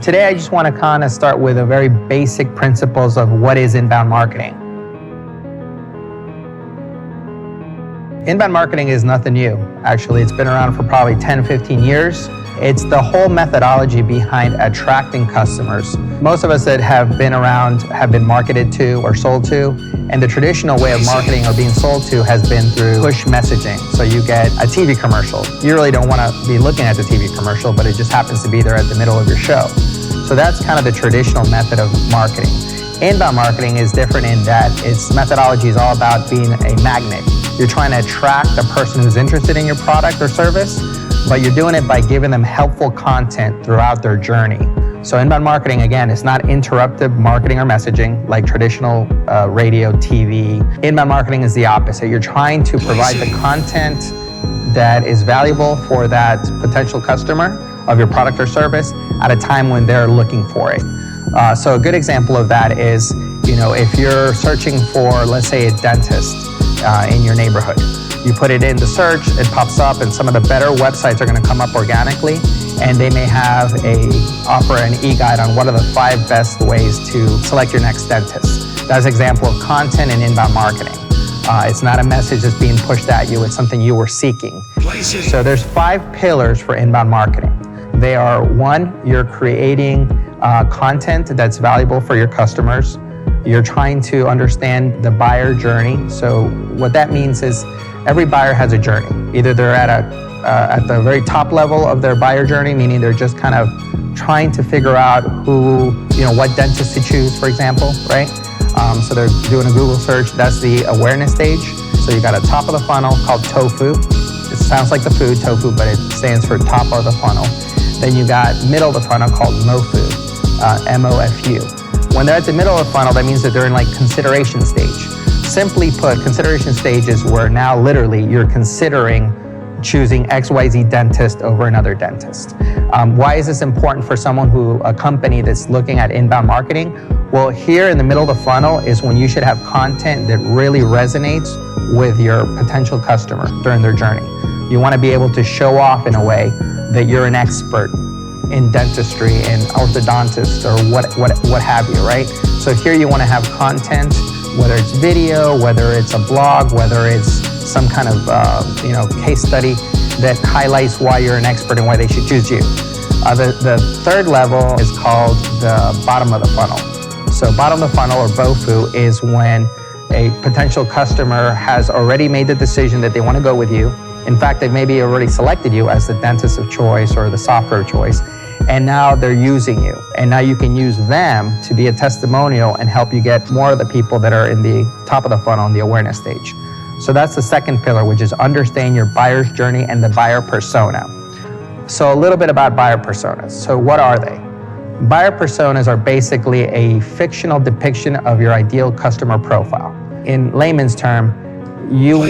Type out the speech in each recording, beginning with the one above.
Today, I just want to kind of start with a very basic principles of what is inbound marketing. Inbound marketing is nothing new. Actually, it's been around for probably 10, 15 years. It's the whole methodology behind attracting customers. Most of us that have been around have been marketed to or sold to, and the traditional way of marketing or being sold to has been through push messaging. So you get a TV commercial. You really don't want to be looking at the TV commercial, but it just happens to be there at the middle of your show. So that's kind of the traditional method of marketing. Inbound marketing is different in that its methodology is all about being a magnet. You're trying to attract a person who's interested in your product or service, but you're doing it by giving them helpful content throughout their journey. So inbound marketing, again, is not interruptive marketing or messaging like traditional radio, TV. Inbound marketing is the opposite. You're trying to provide the content that is valuable for that potential customer of your product or service at a time when they're looking for it. So a good example of that is, if you're searching for, let's say, a dentist in your neighborhood, you put it in the search, it pops up, and some of the better websites are going to come up organically, and they may offer an e-guide on what are the 5 best ways to select your next dentist. That's an example of content and inbound marketing. It's not a message that's being pushed at you, it's something you were seeking. So there's 5 pillars for inbound marketing. They are: 1, you're creating content that's valuable for your customers. You're trying to understand the buyer journey. So what that means is every buyer has a journey. Either they're at the very top level of their buyer journey, meaning they're just kind of trying to figure out what dentist to choose, for example, right? So they're doing a Google search. That's the awareness stage. So you got a top of the funnel called TOFU. It sounds like the food, tofu, but it stands for top of the funnel. Then you got middle of the funnel called MOFU, M-O-F-U. When they're at the middle of the funnel, that means that they're in consideration stage. Simply put, consideration stage is where now literally you're considering choosing XYZ dentist over another dentist. Why is this important for a company that's looking at inbound marketing? Well, here in the middle of the funnel is when you should have content that really resonates with your potential customer during their journey. You want to be able to show off in a way that you're an expert in dentistry and orthodontist or what have you, right? So here you want to have content, whether it's video, whether it's a blog, whether it's some kind of case study that highlights why you're an expert and why they should choose you. The third level is called the bottom of the funnel. So bottom of the funnel, or BOFU, is when a potential customer has already made the decision that they want to go with you. In fact, they've maybe already selected you as the dentist of choice or the software of choice, and now they're using you. And now you can use them to be a testimonial and help you get more of the people that are in the top of the funnel in the awareness stage. So that's the second pillar, which is understand your buyer's journey and the buyer persona. So a little bit about buyer personas. So what are they? Buyer personas are basically a fictional depiction of your ideal customer profile. In layman's term, you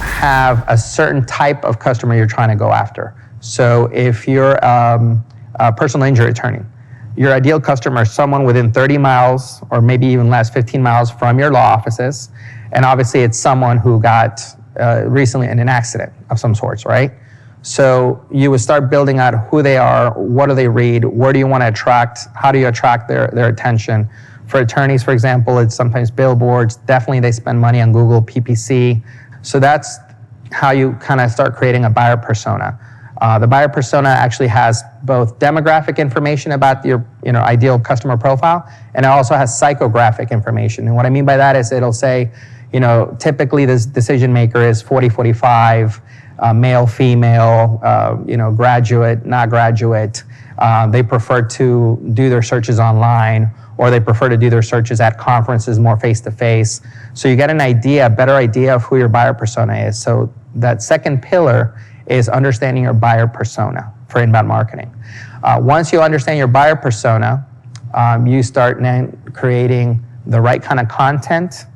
have a certain type of customer you're trying to go after. So if you're a personal injury attorney, your ideal customer is someone within 30 miles or maybe even less, 15 miles from your law offices. And obviously it's someone who got recently in an accident of some sorts, right? So you would start building out who they are, what do they read, where do you want to attract, how do you attract their attention. For attorneys, for example, it's sometimes billboards. Definitely they spend money on Google, PPC. So that's how you kind of start creating a buyer persona. The buyer persona actually has both demographic information about your ideal customer profile, and it also has psychographic information. And what I mean by that is it'll say, typically this decision maker is 40, 45, male, female, graduate, not graduate. They prefer to do their searches online, or they prefer to do their searches at conferences more face-to-face. So you get a better idea of who your buyer persona is. So that second pillar is understanding your buyer persona for inbound marketing. Once you understand your buyer persona, you start then creating the right kind of content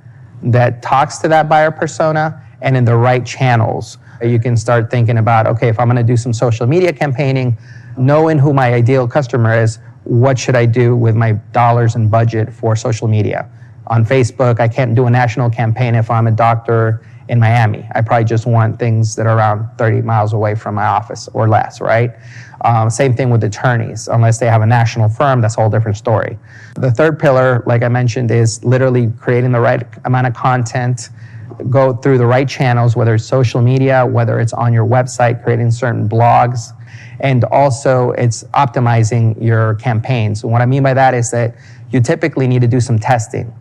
that talks to that buyer persona and in the right channels. You can start thinking about, okay, if I'm going to do some social media campaigning, knowing who my ideal customer is, what should I do with my dollars and budget for social media? On Facebook, I can't do a national campaign if I'm a doctor in Miami. I probably just want things that are around 30 miles away from my office or less, right? Same thing with attorneys. Unless they have a national firm, that's a whole different story. The third pillar, like I mentioned, is literally creating the right amount of content, go through the right channels, whether it's social media, whether it's on your website, creating certain blogs, and also it's optimizing your campaigns. And what I mean by that is that you typically need to do some testing.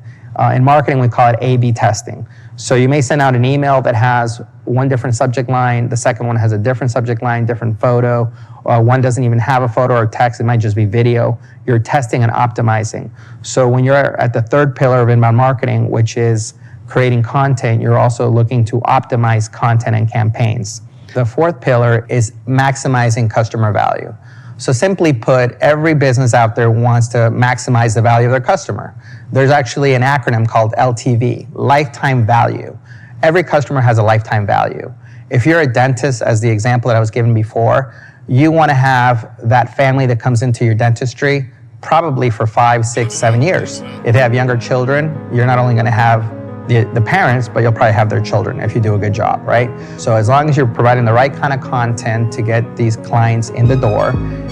In marketing, we call it A/B testing. So you may send out an email that has one different subject line, the second one has a different subject line, different photo, one doesn't even have a photo or text, it might just be video. You're testing and optimizing. So when you're at the third pillar of inbound marketing, which is creating content, you're also looking to optimize content and campaigns. The fourth pillar is maximizing customer value. So simply put, every business out there wants to maximize the value of their customer. There's actually an acronym called LTV, lifetime value. Every customer has a lifetime value. If you're a dentist, as the example that I was given before, you want to have that family that comes into your dentistry probably for 5, 6, 7 years. If they have younger children, you're not only going to have the parents, but you'll probably have their children if you do a good job, right? So as long as you're providing the right kind of content to get these clients in the door,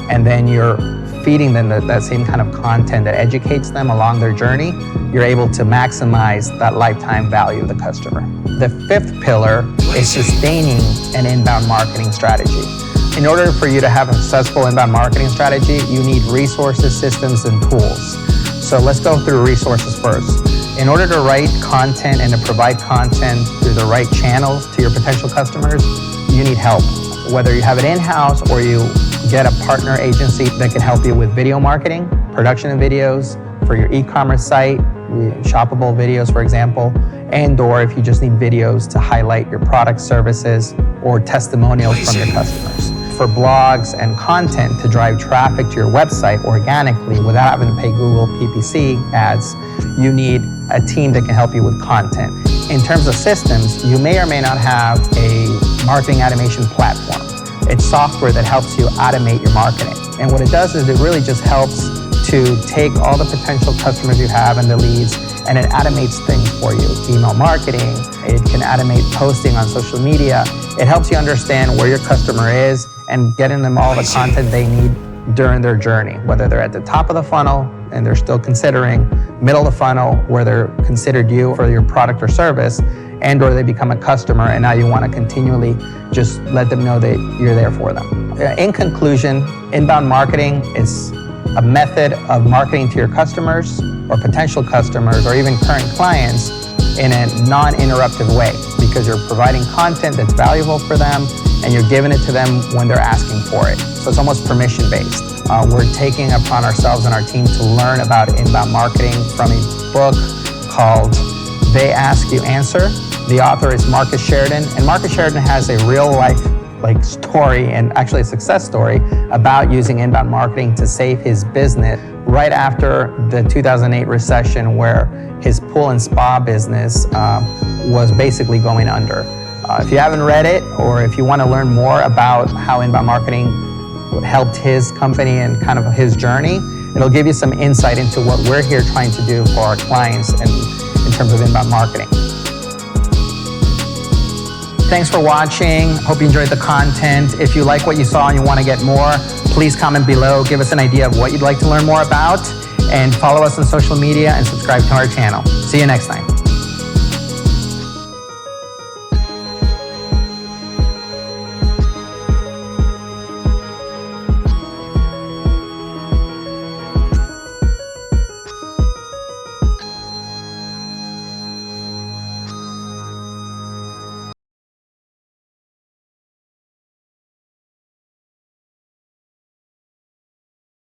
and then you're feeding them that same kind of content that educates them along their journey, you're able to maximize that lifetime value of the customer. The fifth pillar is sustaining an inbound marketing strategy. In order for you to have a successful inbound marketing strategy, you need resources, systems, and tools. So let's go through resources first. In order to write content and to provide content through the right channels to your potential customers, you need help. Whether you have it in-house or you get a partner agency that can help you with video marketing, production of videos for your e-commerce site, shoppable videos, for example, and or if you just need videos to highlight your product, services, or testimonials from your customers. For blogs and content to drive traffic to your website organically without having to pay Google PPC ads, you need a team that can help you with content. In terms of systems, you may or may not have a marketing automation platform. It's software that helps you automate your marketing. And what it does is it really just helps to take all the potential customers you have and the leads, and it automates things for you. Email marketing, it can automate posting on social media. It helps you understand where your customer is and getting them all the content they need during their journey, whether they're at the top of the funnel and they're still considering, middle of the funnel where they're considered you for your product or service, and or they become a customer and now you want to continually just let them know that you're there for them. In conclusion, inbound marketing is a method of marketing to your customers or potential customers or even current clients in a non-interruptive way, because you're providing content that's valuable for them and you're giving it to them when they're asking for it. So it's almost permission-based. We're taking upon ourselves and our team to learn about inbound marketing from a book called They Ask You Answer. The author is Marcus Sheridan, and Marcus Sheridan has a real-life story, and actually a success story, about using inbound marketing to save his business right after the 2008 recession, where his pool and spa business was basically going under. If you haven't read it, or if you want to learn more about how inbound marketing helped his company and kind of his journey, it'll give you some insight into what we're here trying to do for our clients in terms of inbound marketing. Thanks for watching. Hope you enjoyed the content. If you like what you saw and you want to get more, please comment below. Give us an idea of what you'd like to learn more about, and follow us on social media and subscribe to our channel. See you next time.